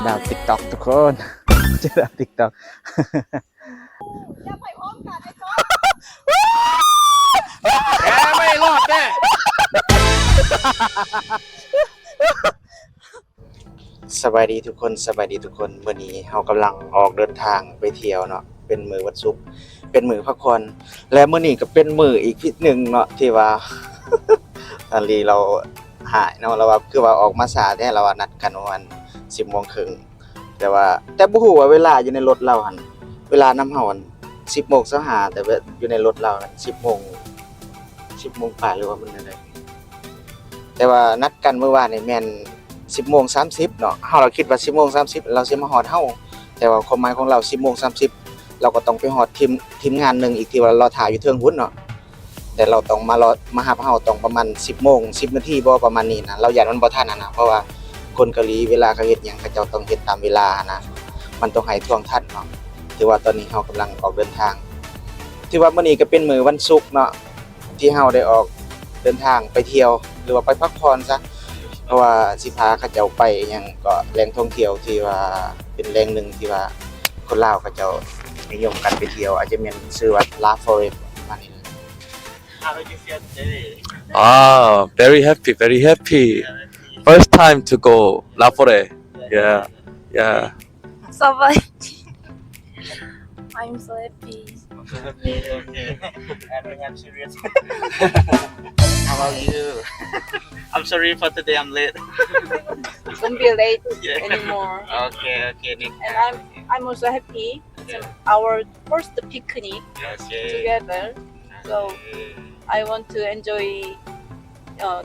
ดาว TikTok ทุกคนจะดาว TikTok อย่าไปพร้อมกันไอ้ก๊อฟ แกไม่รอดแน่ สบายดีทุกคนสบายดีทุกคนมื้อนี้เฮากำลังออกเดินทางไปเที่ยวเนาะเป็นมื้อวันศุกร์เป็นมื้อพักผ่อนและมื้อนี้ก็เป็นมื้ออีกพิหนึ่งเนาะที่ว่า ตอนนี้เราหายเนาะเราว่าคือว่าออกมาสายแท้เราว่านัดกันวัน 10:30 นแต่บ่ฮู้ว่าเวลาอยู่ในรถเราหั่นเวลานำเฮาหั่น 10:25 แต่ว่าอยู่ในรถเรานั่น 10:00 นปลายหรือว่ามันนั่นแหละแต่ว่านัดกันเมื่อวานนี่แม่น 10:30 เนาะเฮาเราคิดว่า 10:30 เราสิมาฮอดเฮาแต่ว่าความหมายของเรา 10:30 เราก็ต้องไปฮอดทีมงานนึงอีกที่ว่าเราถ่ายอยู่เทิงพุ่นเนาะแต่เราต้องมารอมารับเฮาต้องประมาณ 10:10 นาทีบ่ประมาณนี้นะเราย้านมันบ่ทันนะเพราะว่าคนเกาหลีเวลาเขาเฮ็ดหยังเขาเจ้าต้องเฮ็ดตามเวลานะมันต้องให้ท่วงทันเนาะถือว่าตอนนี้เฮากำลังออกเดินทางที่ว่ามื้อนี้ก็เป็นมื้อวันศุกร์เนาะที่เฮาได้ออกเดินทางไปเที่ยวหรือว่าไปพักผ่อนซะเพราะว่าสิพาเขาเจ้าไปหยังก็แหล่งท่องเที่ยวที่ว่าเป็นแหล่งนึงที่ว่าคนลาวเขาเจ้านิยมกันไปเที่ยวอาจจะแม่นชื่อว่า La Forest ประมาณนี้ How did you feel today? Very happy. First time to go La Forêt. Yeah. So bad. I'm so happy. Okay. I'm serious. How about you? I'm sorry for today I'm late. Don't be late Yeah. anymore. Okay. Next And time. I'm also happy. It's Yeah. our first picnic Okay. together. So I want to enjoy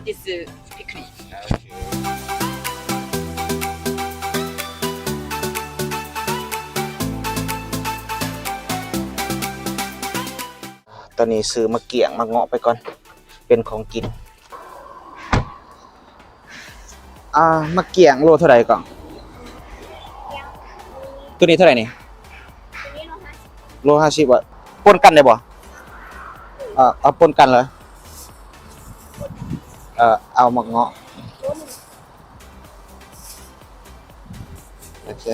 this picnic. Okay. ตอนนี้ซื้อมะเกี่ยงมะเงาะไปก่อนเป็นของกินมะเกี่ยงโลเท่าไหร่ก่อนตัวนี้เท่าไหร่นี่โล50บ่ปนกันได้บ่เอาปนกันเลยเอามะเงาะโอเค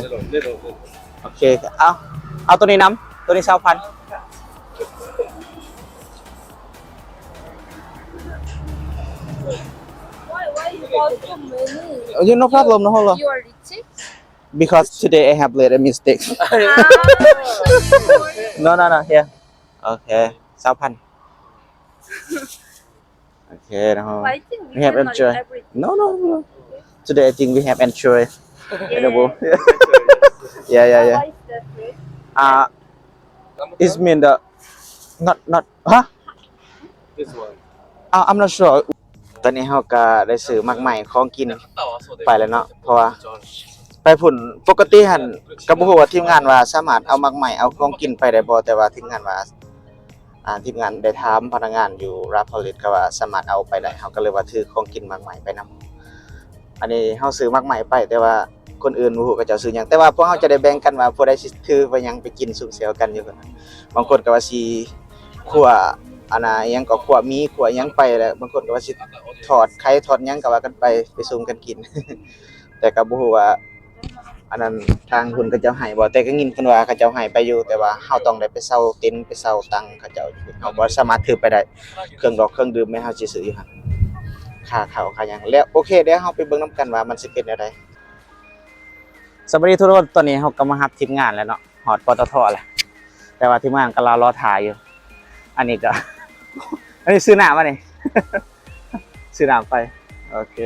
เอาตัวนี้นำตัวนี้ 20,000Why you bought so many? No problem, no problem. You are rich? Because today I have made a mistake. No, here. Okay, 20,000. Okay, now I think we have cannot enjoy. everything. No. Today I think we have enjoy. Edible. Yeah. Why is that way? It's mean the not huh? This one. I'm not sure. ตอนนี้เฮาก็ได้ซื้อมักใหม่ของกินไปแล้วเนาะเพราะว่าไปพุ่นปกติหั่นก็บ่ฮู้ว่าทีมงานว่าสามารถเอามักใหม่เอาของกินไปได้บ่แต่ว่าทีมงานว่าทีมงานได้ถามพนักงานอยู่รับผลิตก็ว่าสามารถเอาไปได้เฮาก็เลยว่าถือของกินมักใหม่ไปนำอันนี้เฮาซื้อมักใหม่ไปแต่ว่าคนอื่นบ่ฮู้เขาเจ้าซื้อหยังแต่ว่าพวกเฮาจะได้แบ่งกันว่าผู้ใดสิถือไปหยังไปกินสุมเสียวกันอยู่กันบางคนก็ว่าสิคั่วอันน่ะอิหยังก็คั่วมีคั่วหยังไปแล้วบางคนก็ว่าสิทอดไข่ทอดหยังก็ว่ากันไปซุมกันกิน แต่ก็บ่ฮู้ว่าอันนั้นทางคุณเขาเจ้าให้บ่แต่ก็ยินเพิ่นว่าเขาเจ้าให้ไปอยู่แต่ว่าเฮาต้องได้ไปเซาเต็นท์ไปเซาตังเขาเจ้าเฮาบ่สามารถถือไปได้เครื่องดอกเครื่องดื่มแม่เฮาสิซื้ออยู่หั่นค่าข้าวค่าหยังแล้วโอเคเดี๋ยวเฮาไปเบิ่งนํกันว่ามันสิเป็นจังได๋สวัสดีทุกคนตอนนี้เฮาก็มารับทีมงานแล้วเนาะฮอดปตทแล้วแต่ว่าทีมงานก็รอถ่ายอยู่อันนี้ก็ อันนี้ซื้อน้ำมานี่ ซื้อน้ำไปโอเค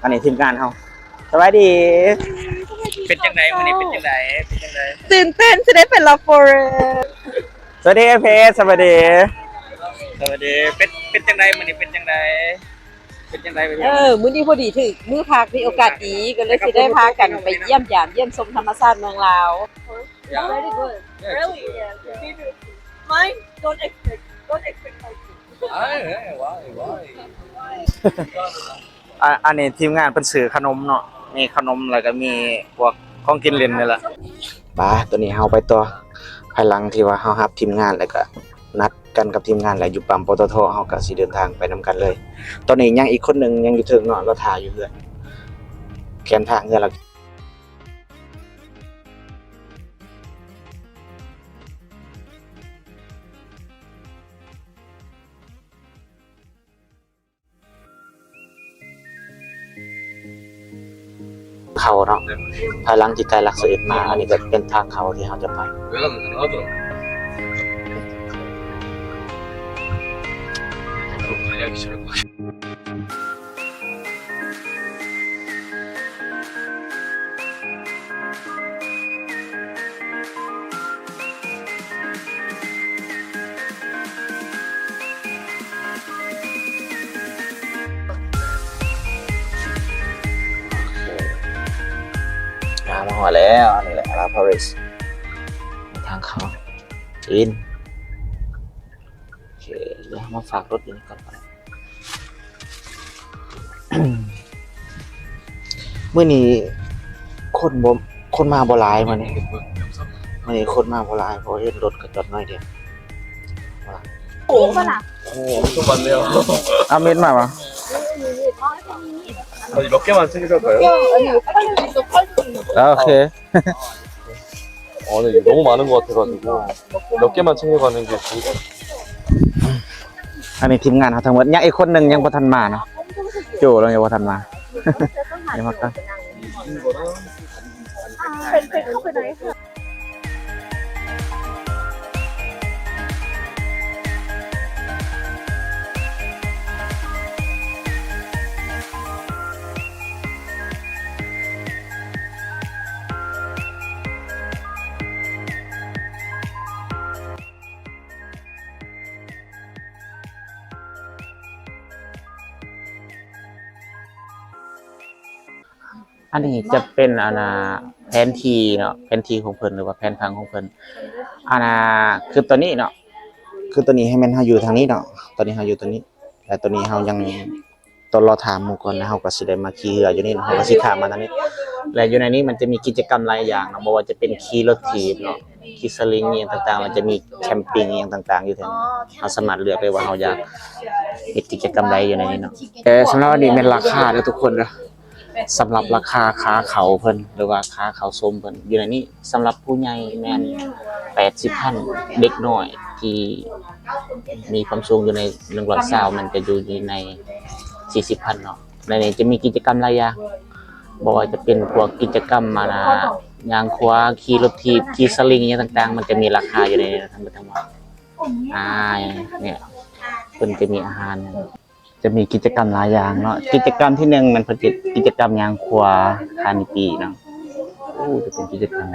อันนี้ทีมงานเฮาสวัสดีเป็นจังได๋มื้อนี้เป็นจังได๋ตื่นเต้นจะได้เป็น La Forêt สวัสดีเพชรสวัสดี เป็นจังไดมื้อนี้เป็นจังไดไปเที่ยว มื้อนี้พอดีถึกมื้อพักมีโอกาสดีก็เลยสิได้พากันไปเยี่ยมยามเยี่ยมชมธรรมชาติเมืองลาว Very good. Really? Yeah. Mine don't expect like Why? อันนี้ทีมงานเพิ่นซื้อขนมเนาะมีขนมแล้วก็มีพวกของกินเล่นนี่แหละป่าตัวนี้เฮาไปต่อภายหลังที่ว่าเฮารับทีมงานแล้วก็นัด กันกับทีมงานแหละอยู่ปั๊มปตทเฮาก็สิเดินทางไปนํกันเลย ตอนนี้ยังอีกคนหนึงยังอยู่เทิงเนาะเราถ่ายอยู่เฮือนแกนทางเฮือนเราเขาเนาะภายหลังที่ไกลหลักเสด็จมาอันนี้ก็เป็นทางเขาที่เฮาจะไป 가야기 싫을 것 같아. À, มาหอแล้วนี่แหละลาพาริสทางเขาจีนโอเคเดี๋ยวมาฝากรถอยู่นี่ก่อนไป มื้อนี้คนมาบ่หลายมื้อนี้คนมาบ่หลายเพราะเห็นรถก็จอดน้อยเดียว 엄청 많네요. เอาเม็ดมาบ่ 아니, 몇 개만 챙겨갈까요? 아, 오케이. 네, 이게 너무 많은 것 같아가지고 몇 개만 챙겨가는 게 좋을 것 같아요. อันนี้ทีมงานเฮาทั้งหมดยังอีกคนหนึงยังบ่ทันมาเนาะโจเรายังบ่ทันมา ยังมากัน เป็นเข้าไปไหนค่ะ อันนี้จะเป็นแผนที่เนาะแผนที่ของเพิ่นหรือว่าแผนพังของเพิ่นคือตัวนี้เนาะคือตัวนี้ให้มันเฮาอยู่ทางนี้เนาะตอนนี้เฮาอยู่ตัวนี้แต่ตัวนี้เฮายังต้องรอถามหมู่ก่อนแล้วเฮาก็สิได้มาขี่เรืออยู่นี่เนาะเฮาก็สิข้ามมาทางนี้และอยู่ในนี้มันจะมีกิจกรรมหลายอย่างเนาะบ่ว่าจะเป็นขี่รถถีบเนาะขี่สลิงอีหยังต่างๆมันจะมีแคมปิ้งอีหยังต่างๆอยู่แถวนี้เฮาสามารถเลือกได้ว่าเฮาอยากเฮ็ดกิจกรรมใดอยู่ในนี้เนาะแต่สำหรับอันนี้แม่นราคาเด้อทุกคนเด้อ สำหรับราคาขาเขาเพิ่นหรือว่าขาเขาส้มเพิ่นอยู่ในนี้สำหรับผู้ใหญ่แม่น 80,000 เด็กน้อยที่มีความสูงอยู่ใน120มันจะอยู่ใน 40,000 เนาะในนี้จะมีกิจกรรมหลายอย่างบ่ว่าจะเป็นพวกกิจกรรมย่างขวาขี่รถถีบขี่สลิงอีหยังต่างๆมันจะมีราคาอยู่ในนี้ทั้งหมดทั้งมวลเนี่ยเพิ่นจะมีอาหารจะมีกิจกรรมหลายอย่างเนาะกิจกรรมที่1มันเป็นกิจกรรมยางขวาคานิปีเนาะจะเป็นกิจกรรม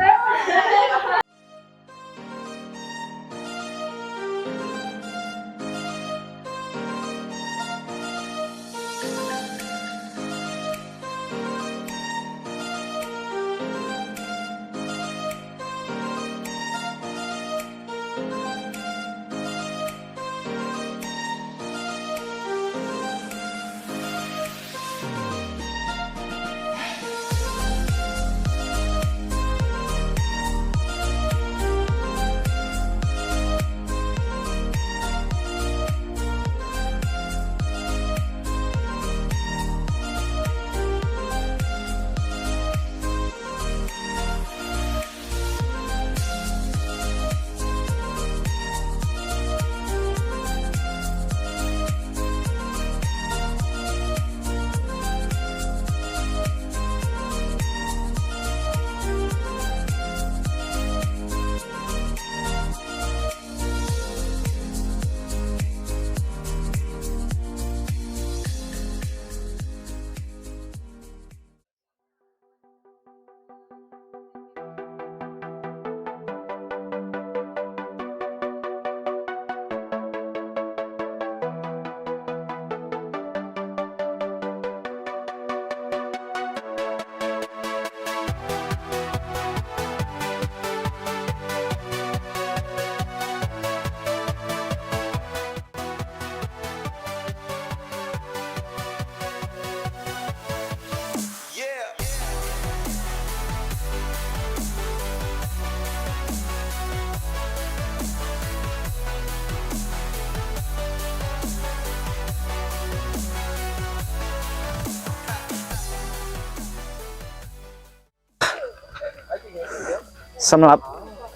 สำหรับ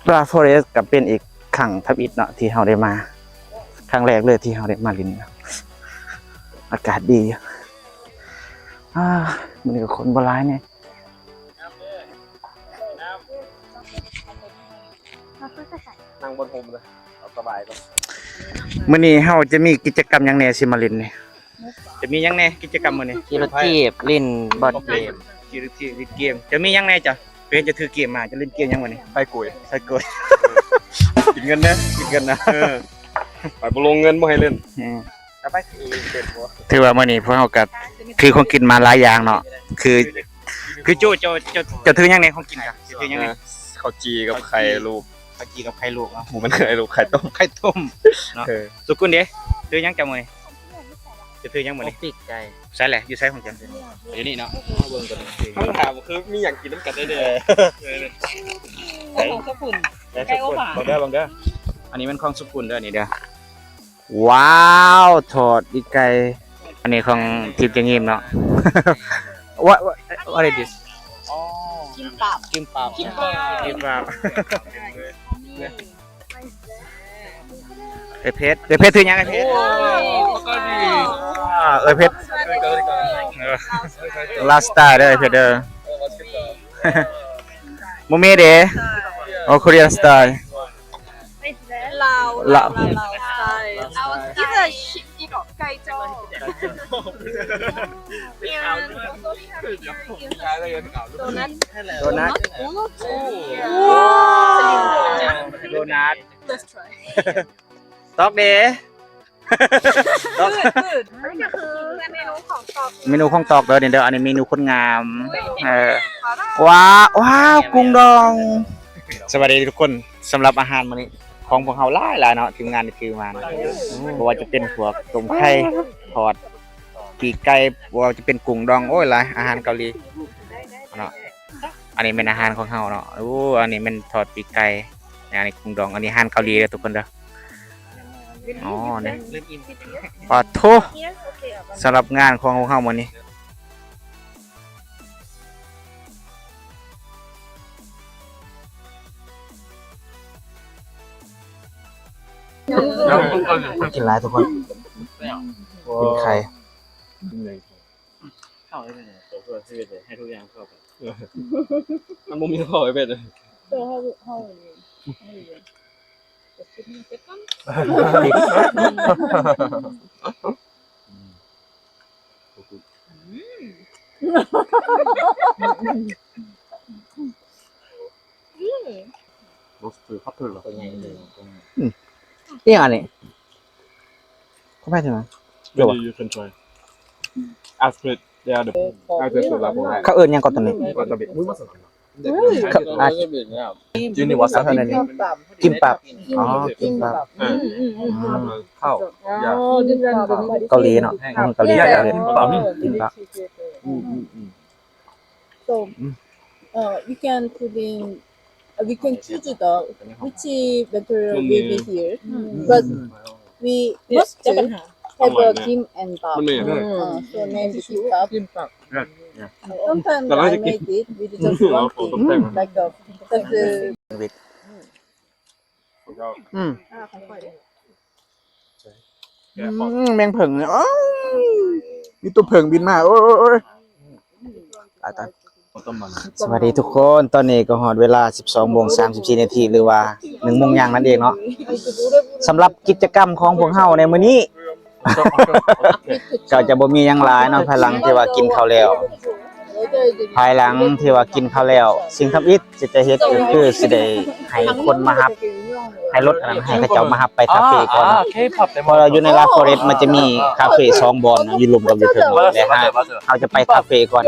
ปลาฟอเรสก็เป็นอีกครั้งทับอิฐเนาะที่เราได้มาครั้งแรกเลยที่เราได้มาลินเนาะอากาศดีมันก็คนโบราณเนี่ยนั่งบนโฮมเลยเอาสบายก็ มื้อนี้เฮาจะมีกิจกรรมหยังแหน่สิมาลินนี่จะมีหยังแหน่กิจกรรมมื้อนี้ ขี่รถจีบลิ้นบอดเกม กิจกรรมเกมจะมีหยังแหน่จ้ะเพิ่นจะถือเกมมาจะเล่นเกมหยังมื้อนี้ ไปกุย ใส่กดกินเงินนะกินเงินนะ ไปบ่ลงเงินบ่ให้เล่น แล้วไปขี่เด็ดบัว ถือว่ามื้อนี้พวกเฮาก็คือของกินมาหลายอย่างเนาะคือโจะถือหยังแหน่ของกินจ้ะจะถือหยังแหน่ ข้าวจีกับไข่ลูก ข้าวจีกับไข่ลูกเนาะ หมูมันไข่ลูกไข่ต้ม ไข่ต้มเนาะ เออ สุกุลเด้ถือหยังจังมื้อนี้จะถือหยังมื้อนี้ ติดใจ ใส่แหละอยู่ใส่ของจังอยู่นี่เนาะเบิ่งกัน คำถามคือมีอย่างกินน้ำกันได้เด้อ ของสกุล ไก่อบหวานบังเด้ออันนี้มันของสุกุลเด้อนี่เด้อว้าวทอดอีไก่อันนี้ของทิพย์จะงิมเนาะ what is this กินตับ กิมปับ กิมปับ กิมปับเอยเพชรถือหยังไอเพชรเอยเพชรลาสตาเด้อไอเพชรเด้อโมเมเด้โอโคเรียนสไตล์ ลาวใช่一个一个盖州โดนัท โดนัท Let's try ตอกเด้ ตอก อันนี้ก็คือเมนูของตอก เมนูของตอกเด้อนี่เด้ออันนี้เมนูคนงามว้าวกุ้งดอง สวัสดีทุกคนสำหรับอาหารมื้อนี้ของพวกเราหลายเนาะทีมงานที่คือมานะบ่ว่าจะเป็นพวกต้มไข่ทอดปีกไก่บ่ว่าจะเป็นกุ้งดองโอ้ยหลายอาหารเกาหลีเนาะอันนี้เป็นอาหารของเฮาเนาะโอ้อันนี้มันทอดปีกไก่อันนี้กุ้งดองอันนี้อาหารเกาหลีเด้อทุกคนเด้ออ๋อเนี่ยปะโถสำหรับงานของพวกเฮามื้อนี้กินหลายทุกคนกินไข่ เข้าได้เลยตัวเพื่อชีวิตเลยให้ทุกอย่างเข้าไป มันบ่มีข้าวไอ้เป็ดเลย 로스트 파플러. นี่อันนี้เข้าไปถึงไหม Maybe you can try. Aspirin, they are the aspirin labo. เขาเอิ้นหยังก่อนตอนนี้ Wasabi. 물 맛은 안 나. ยูนิวัสอะไรนี่กิมปับอ๋อกิมปับ ข้าว เกาหลีเนาะเกาหลีกิมปับ So, we can put in, we can choose the which material will be here, but we must have a kim and bab. So name is kimbap. Sometimes I make it with just one thing, like the just แมงผึ่งเนี่ยมีตัวผึ่งบินมาโอ้ยตาย 어떤 맛? สวัสดีทุกคนตอนนี้ก็ฮอดเวลา 12:34 นาทีหรือว่า 1 โมงนั่นเองเนาะสำหรับกิจกรรมของพวกเฮาในมื้อนี้ ก็จะบ่มีหยังหลายเนาะภายหลังที่ว่ากินข้าวแล้ว ภายหลังที่ว่ากินข้าวแล้ว สิ่งทำอิฐสิจะเฮ็ดก็คือสิได้ให้คนมารับให้รถอันนั้นให้เขาเจ้ามารับไปคาเฟ่ก่อน K-pop พอเราอยู่ในลาฟอเรสต์มันจะมีคาเฟ่2บอนนะอยู่รวมกับอยู่เทิงแล้วเราจะไปคาเฟ่ก่อน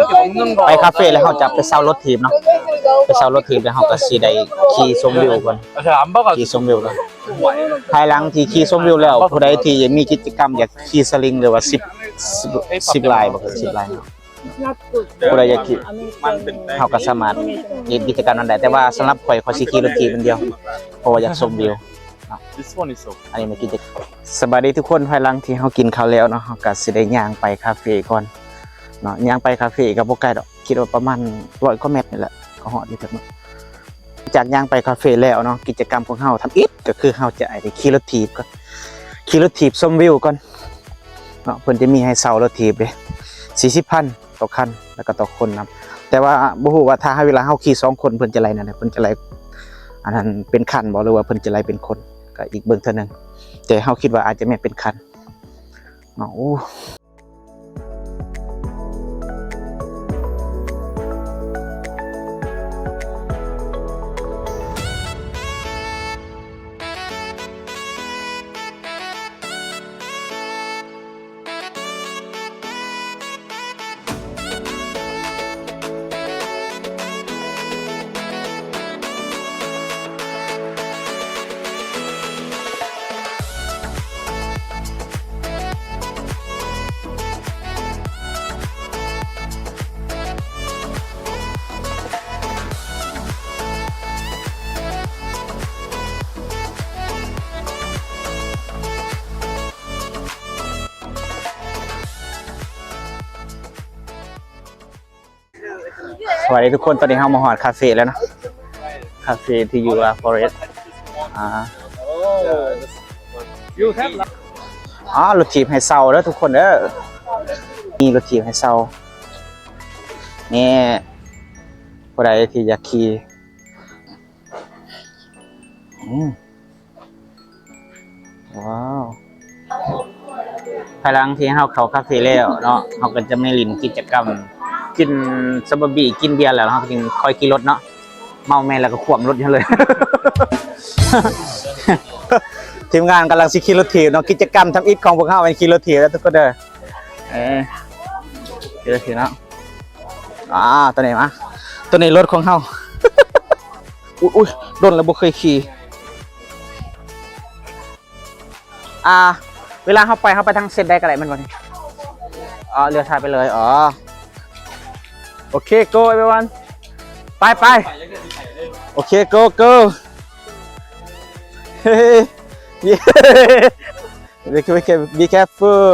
ไปคาเฟ่แล้วเราจะไปเช่ารถทีมเนาะไปเช่ารถทีมแล้วเราก็สิได้ขี่ชมวิวก่อน 잘 안 봐가지고 ขี่ชมวิวก่อนภายหลังที่ขี่ชมวิวแล้วผู้ใดที่มีกิจกรรมอยากขี่สลิงหรือว่า10ลายบ่คือ10ลายผู้ใดอยากขี่เฮาก็สามารถเฮ็ดกิจกรรมนั้นได้แต่ว่าสำหรับข่อยสิขี่รถทีมคนเดียวเพราะว่าอยากชมวิว This one is so อันนี้มากินสวัสดีทุกคนภายหลังที่เรากินข้าวแล้วเนาะเราก็สิได้ย่างไปคาเฟ่ก่อนเนาะย่างไปคาเฟ่ก็บ่ไกลดอกคิดว่าประมาณ100 กว่าเมตรนี่แหละก็ฮอดอยู่ถึง จากย่างไปคาเฟ่แล้วเนาะกิจกรรมของเฮาทำอิฐก็คือเฮาจะไปขี่รถถีบก่อนขี่รถถีบชมวิวก่อนเนาะเพิ่นจะมีให้เช่ารถถีบเด้ 40,000 ต่อคันแล้วก็ต่อคนนํแต่ว่าบ่ฮู้ว่าถ้าเวลาเฮาขี่2คนเพิ่นจะไล่นั่นน่ะเพิ่นจะไล่อันนั้นเป็นคันบ่หรือว่าเพิ่นจะไล่เป็นคนก็อีกเบิ่งเทื่อนึงแต่เฮาคิดว่าอาจจะแม่นเป็นคันเนาะโอ้สวัสดีทุกคนตอนนี้เฮามาฮอดคาเฟ่แล้วเนาะคาเฟ่ที่อยู่ฟอเรสต์รถถีบให้เซาเด้อทุกคนเด้อมีรถถีบให้เซานี่ผู้ใดที่อยากขี่ว้าวภายหลังที่เฮาเข้าคาเฟ่แล้วเนาะเฮาก็จะไม่ลินกิจกรรมกินซาบะบีกินเบียร์แล้วเฮาก็จึงค่อยขี่รถเนาะเมาแม่แล้วก็ขวมรถอยู่เลย ทีมงานกำลังสิขี่รถถีบเนาะกิจกรรมทำอิฐของพวกเฮาเป็นขี่รถถีบแล้วทุกคนเด้อขี่รถถีบเนาะตัวนี้มาตัวนี้รถของเฮา อุ้ยโดนแล้วบ่เคยขี่เวลาเฮาไปทางเส้นใดก็ได้มันบ่นี่เลี้ยวซ้ายไปเลยโอเค go everyone ไปโอเค go yeah be careful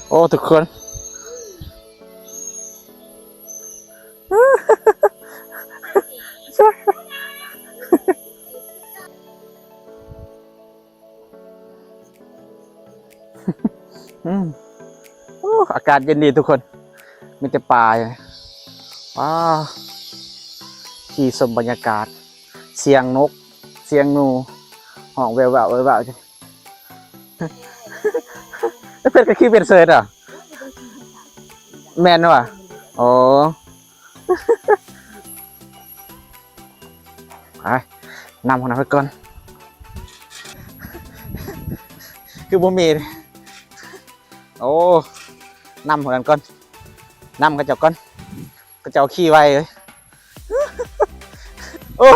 โอ้ทุกคนอากาศเย็นดีทุกคนมีแต่ป่าว้าวขี่ชมบรรยากาศเสียงนกเสียงหนูห้องแววๆจ้ะเพิ่นก็ขี่เป็นเซิร์ชแม่นว่ะอ๋อนำของเราไปก่อนคือบ่มีโอ้นำของนั้นก่อนนำกระเจ้าก่อนกระเจ้าขี่ไว้เลยโอ้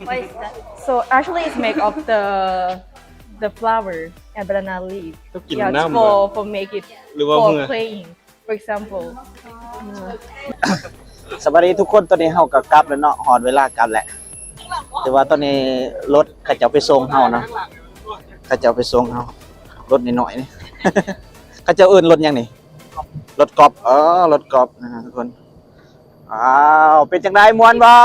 What is that? So actually it's made of the flower and banana leaf. Yeah, it's for make it for playing. For example. สวัสดีทุกคนตอนนี้เฮาก็กลับแล้วเนาะฮอดเวลากลับแหละแต่ว่าตอนนี้รถเขาจะไปส่งเฮาเนาะ เขาจะเอาไปส่งเอารถนิดหน่อยนี่ เขาจะเอิ้นรถหยังนี่รถกอล์ฟรถกอล์ฟนะฮะทุกคนอ้าวเป็นจังได๋ม่วนบ่ So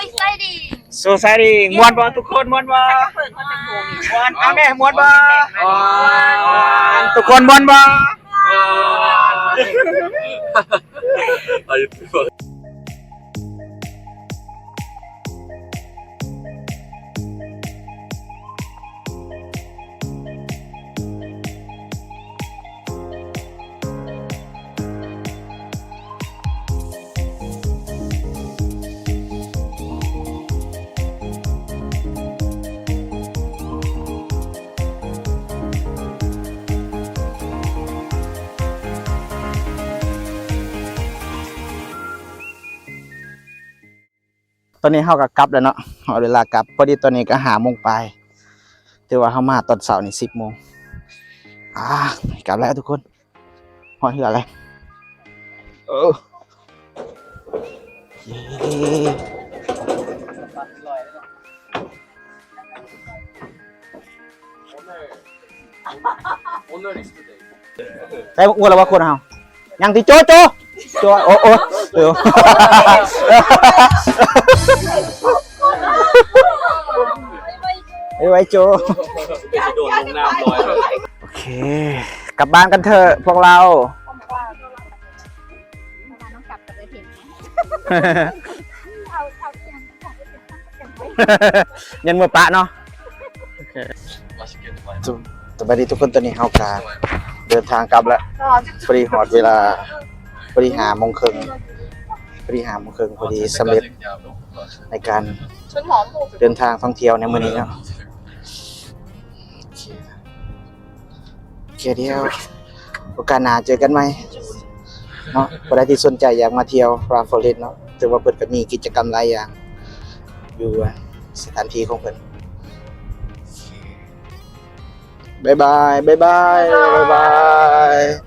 exciting โซซายดีม่วนบ่ทุกคนม่วนบ่ม่วนเอาแม่ม่วนบ่ทุกคนม่วนบ่ 아 유튜버. ตอนนี้เฮาก็กลับแล้วเนาะเอาเวลากลับพอดีตอนนี้ก็5 โมงปลายแต่ว่าเฮามาตอนเช้านี่10 โมงกลับแล้วทุกคนฮอดเฮืออะไรเย้ 오늘 리스트데이. ได้อ้วนแล้วว่าคนเฮายังที่โจโอ้เดี๋ยวไว้โจ โดนลงน้ำลอยเลย โอเค กลับบ้านกันเถอะพวกเรา น้องกลับไปถิ่น ยันมือปะเนาะ 맛있게 많이. สวัสดีทุกคนตอนนี้เฮากาเดินทางกลับแล้วพอดีฮอดเวลาพอดี5 โมงครึ่งพอดี5 โมงครึ่งพอดีสำเร็จในการเดินทางท่องเที่ยวในมื้อนี้เนาะโอเคเดียวโอกาสหน้าเจอกันไหมเนาะผู้ใดที่สนใจอยากมาเที่ยวราฟอเรสต์เนาะถือว่าเพิ่นก็มีกิจกรรมหลายอย่างอยู่สถานที่ของเพิ่นบ๊ายบาย